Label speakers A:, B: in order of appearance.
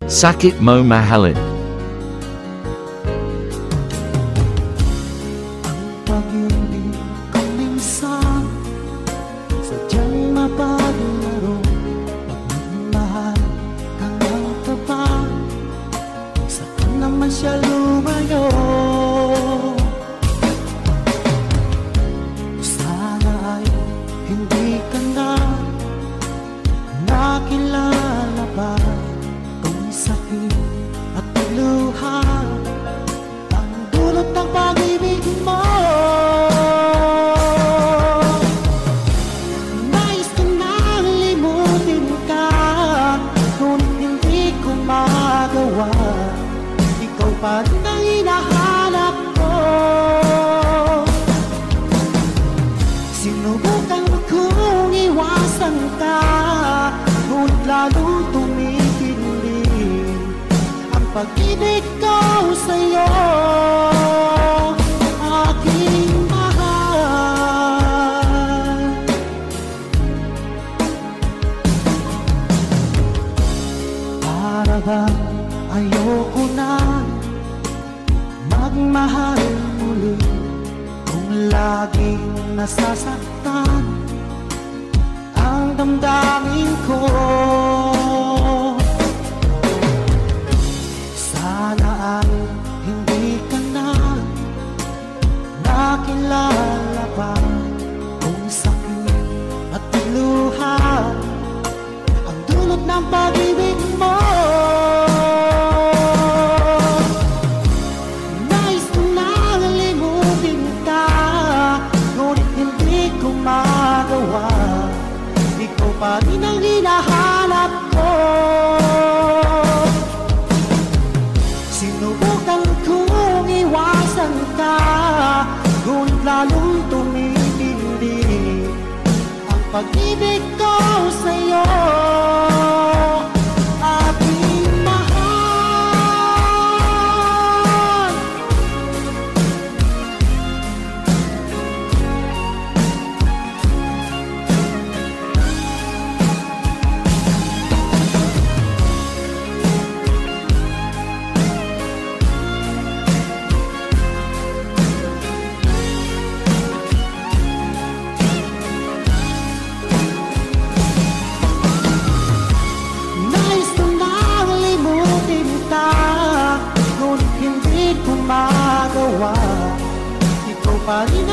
A: Sakit mo mahalin.
B: Ang pag-ibig ko minsan sadyang mapaglaro. Pagmamahal ka ng tapat, saka naman siya lumayo. Sana ay hindi ka na nakilala pa. Kung sakit at pagluha ang dulot ng pag-ibig mo. Nais ko nang limutin ka, ngunit hindi ko magawa. Ikaw pa rin ang hinahanap ko. Sinubukan kong iwasan ka, ngunit lalong tumitindi ang pag-ibig ko sa'yo, aking mahal. Para bang ayoko na magmahal muli, kung laging nasasaktan ang damdamin ko. Sana ay hindi ka na nakilala pa. Kung sakit at luha ang dulot ng pag-ibig mo. Nais ko nang limutin ka, ngunit hindi ko magawa. Ikaw pa rin ang hinahanap ko. Sinubukan kong iwasan ka, ngunit lalong tumitindi ang pag-ibig ko sa'yo, aking mahal. Nais ko nang limutin ka, ngunit hindi ko magawa. Ikaw pa rin